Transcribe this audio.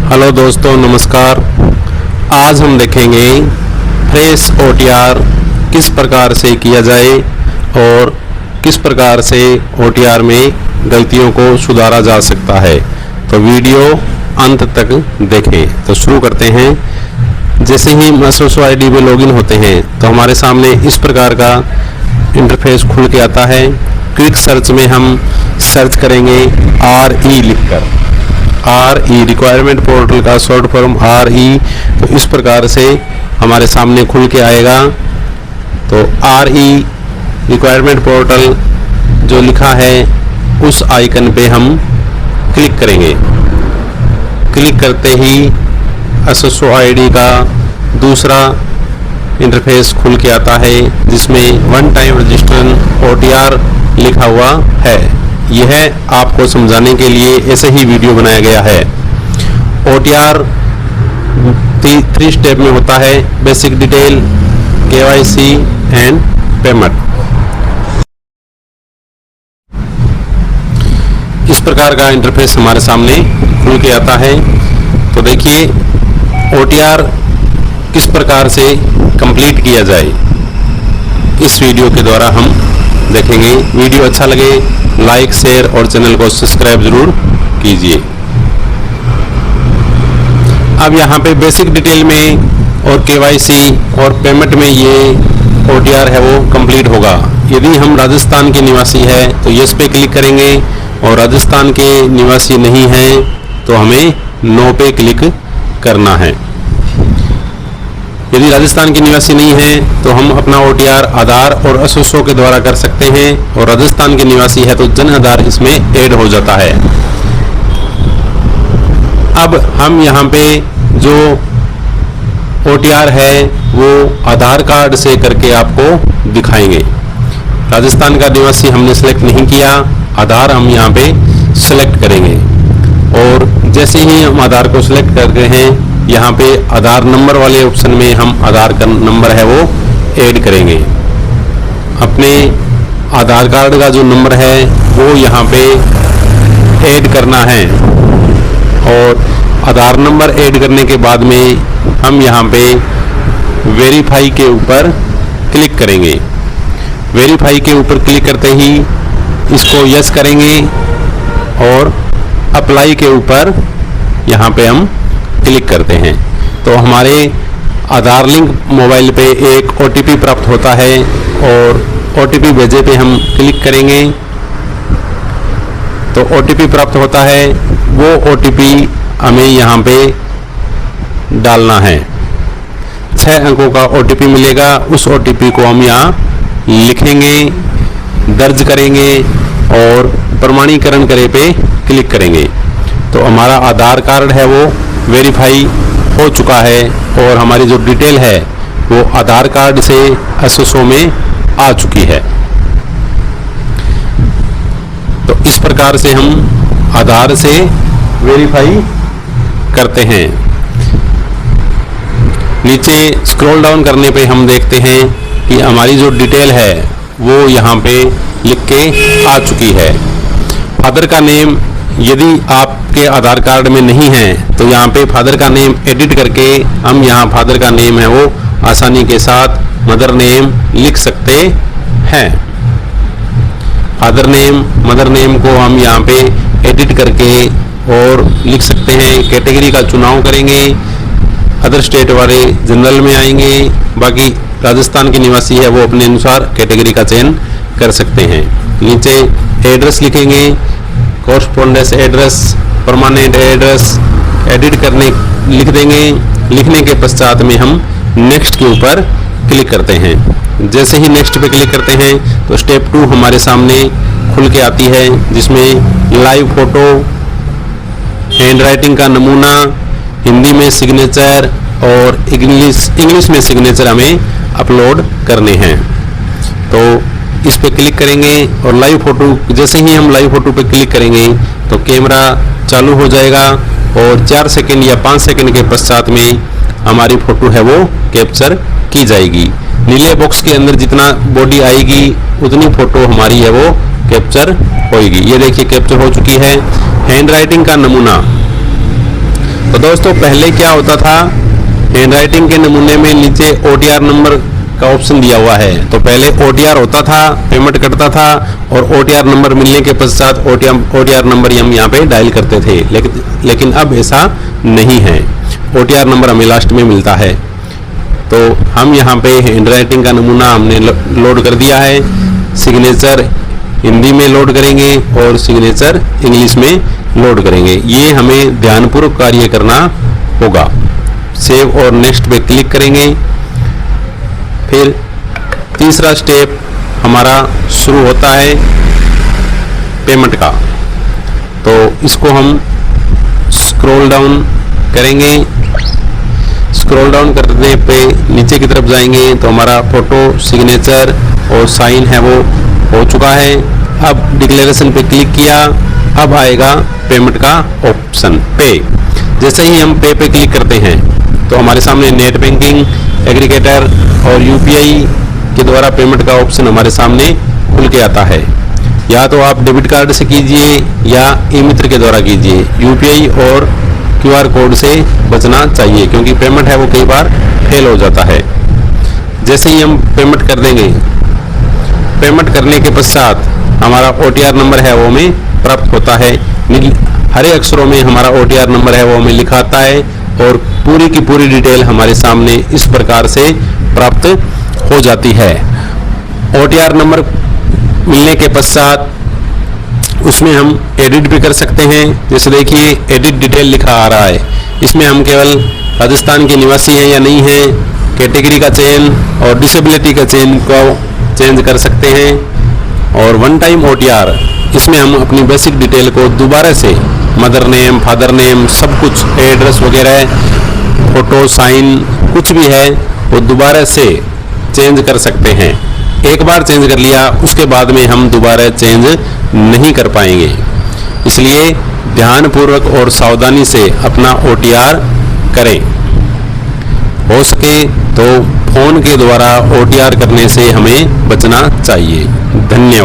Hello दोस्तों, नमस्कार। आज हम देखेंगे फ्रेश OTR किस प्रकार से किया जाए और किस प्रकार से OTR में गलतियों को सुधारा जा सकता है। तो वीडियो अंत तक देखें। तो शुरू करते हैं। जैसे ही SSO-ID में लॉगिन होते हैं तो हमारे सामने इस प्रकार का इंटरफेस खुल के आता है। क्विक सर्च में हम सर्च करेंगे RE लिखकर। RE रिक्वायरमेंट पोर्टल का शॉर्ट फॉर्म RE। तो इस प्रकार से हमारे सामने खुल के आएगा। तो RE रिक्वायरमेंट पोर्टल जो लिखा है उस आइकन पे हम क्लिक करेंगे। क्लिक करते ही SSO-ID का दूसरा इंटरफेस खुल के आता है जिसमें वन टाइम रजिस्ट्रेशन OTR लिखा हुआ है। यह आपको समझाने के लिए ऐसे ही वीडियो बनाया गया है। OTR 3 स्टेप में होता है: basic detail, KYC and payment. इस प्रकार का इंटरफेस हमारे सामने खुल के आता है। तो देखिए OTR किस प्रकार से कंप्लीट किया जाए, इस वीडियो के द्वारा हम देखेंगे। वीडियो अच्छा लगे लाइक, शेयर और चैनल को सब्सक्राइब जरूर कीजिए। अब यहाँ पे बेसिक डिटेल में और KYC और पेमेंट में ये OTR है वो कंप्लीट होगा। यदि हम राजस्थान के निवासी है तो यस पे क्लिक करेंगे और राजस्थान के निवासी नहीं है तो हमें नो पे क्लिक करना है। यदि राजस्थान के निवासी नहीं है तो हम अपना OTR आधार और SSO के द्वारा कर सकते हैं, और राजस्थान के निवासी है तो जन आधार इसमें ऐड हो जाता है। अब हम यहाँ पे जो OTR है वो आधार कार्ड से करके आपको दिखाएंगे। राजस्थान का निवासी हमने सेलेक्ट नहीं किया, आधार हम यहाँ पे सेलेक्ट करेंगे। और जैसे ही हम आधार को सिलेक्ट करते हैं यहाँ पे आधार नंबर वाले ऑप्शन में हम आधार का नंबर है वो ऐड करेंगे। अपने आधार कार्ड का जो नंबर है वो यहाँ पे ऐड करना है, और आधार नंबर ऐड करने के बाद में हम यहाँ पे वेरीफाई के ऊपर क्लिक करेंगे। वेरीफाई के ऊपर क्लिक करते ही इसको यस करेंगे और अप्लाई के ऊपर यहाँ पे हम क्लिक करते हैं। तो हमारे आधार लिंक मोबाइल पे एक OTP प्राप्त होता है, और OTP भेजे पे हम क्लिक करेंगे तो OTP प्राप्त होता है। वो OTP हमें यहाँ पे डालना है। 6 अंकों का OTP मिलेगा। उस OTP को हम यहाँ लिखेंगे, दर्ज करेंगे और प्रमाणीकरण करे पे क्लिक करेंगे। तो हमारा आधार कार्ड है वो वेरीफाई हो चुका है, और हमारी जो डिटेल है वो आधार कार्ड से SSO में आ चुकी है। तो इस प्रकार से हम आधार से वेरीफाई करते हैं। नीचे स्क्रॉल डाउन करने पे हम देखते हैं कि हमारी जो डिटेल है वो यहाँ पे लिख के आ चुकी है। फादर का नेम यदि आपके आधार कार्ड में नहीं है तो यहाँ पे फादर का नेम एडिट करके हम यहाँ फादर का नेम है वो आसानी के साथ मदर नेम लिख सकते हैं। फादर नेम, मदर नेम को हम यहाँ पे एडिट करके और लिख सकते हैं। कैटेगरी का चुनाव करेंगे। अदर स्टेट वाले जनरल में आएंगे, बाकी राजस्थान के निवासी है वो अपने अनुसार कैटेगरी का चयन कर सकते हैं। नीचे एड्रेस लिखेंगे, correspondence address, permanent address edit करने लिख देंगे। लिखने के पश्चात में हम नेक्स्ट के ऊपर क्लिक करते हैं। जैसे ही नेक्स्ट पे क्लिक करते हैं तो स्टेप 2 हमारे सामने खुल के आती है, जिसमें लाइव फोटो, हैंड राइटिंग का नमूना, हिंदी में सिग्नेचर और इंग्लिश में सिग्नेचर हमें अपलोड करने हैं। तो इस पे क्लिक करेंगे और लाइव फोटो, जैसे ही हम लाइव फोटो पे क्लिक करेंगे तो कैमरा चालू हो जाएगा, और 4 सेकंड या 5 सेकंड के पश्चात में हमारी फोटो है वो कैप्चर की जाएगी। नीले बॉक्स के अंदर जितना बॉडी आएगी उतनी फोटो हमारी है वो कैप्चर होगी। ये देखिए कैप्चर हो चुकी है। हैंड राइटिंग का नमूना, तो दोस्तों पहले क्या होता था, हैंडराइटिंग के नमूने में नीचे OTR नंबर का ऑप्शन दिया हुआ है। तो पहले OTR होता था, पेमेंट कटता था और OTR नंबर मिलने के पश्चात OTR नंबर हम यहाँ पे डायल करते थे, लेकिन अब ऐसा नहीं है। OTR नंबर हमें लास्ट में मिलता है। तो हम यहाँ पे हैंडराइटिंग का नमूना हमने लोड कर दिया है। सिग्नेचर हिंदी में लोड करेंगे और सिग्नेचर इंग्लिश में लोड करेंगे। ये हमें ध्यानपूर्वक कार्य करना होगा। सेव और नेक्स्ट पे क्लिक करेंगे। फिर तीसरा स्टेप हमारा शुरू होता है पेमेंट का। तो इसको हम स्क्रॉल डाउन करेंगे। स्क्रॉल डाउन करने पे नीचे की तरफ जाएंगे तो हमारा फोटो, सिग्नेचर और साइन है वो हो चुका है। अब डिक्लेरेशन पे क्लिक किया, अब आएगा पेमेंट का ऑप्शन पे। जैसे ही हम पे क्लिक करते हैं तो हमारे सामने नेट बैंकिंग, एग्रीगेटर और UPI के द्वारा पेमेंट का ऑप्शन हमारे सामने खुल के आता है। या तो आप डेबिट कार्ड से कीजिए या ई-मित्र के द्वारा कीजिए। UPI और QR कोड से बचना चाहिए क्योंकि पेमेंट है वो कई बार फेल हो जाता है। जैसे ही हम पेमेंट कर देंगे, पेमेंट करने के पश्चात हमारा OTR नंबर है वो हमें प्राप्त होता है। हरे अक्षरों में हमारा OTR नंबर है वो हमें लिखाता है और पूरी की पूरी डिटेल हमारे सामने इस प्रकार से प्राप्त हो जाती है। OTR नंबर मिलने के पश्चात उसमें हम एडिट भी कर सकते हैं। जैसे देखिए एडिट डिटेल लिखा आ रहा है। इसमें हम केवल राजस्थान के निवासी हैं या नहीं हैं, कैटेगरी का चयन और डिसेबिलिटी का चयन को चेंज कर सकते हैं। और वन टाइम OTR, इसमें हम अपनी बेसिक डिटेल को दोबारा से मदर नेम, फादर नेम, सब कुछ एड्रेस वगैरह, फोटो, साइन कुछ भी है वो दोबारा से चेंज कर सकते हैं। एक बार चेंज कर लिया उसके बाद में हम दोबारा चेंज नहीं कर पाएंगे। इसलिए ध्यानपूर्वक और सावधानी से अपना OTR करें। हो सके तो फोन के द्वारा OTR करने से हमें बचना चाहिए। धन्यवाद।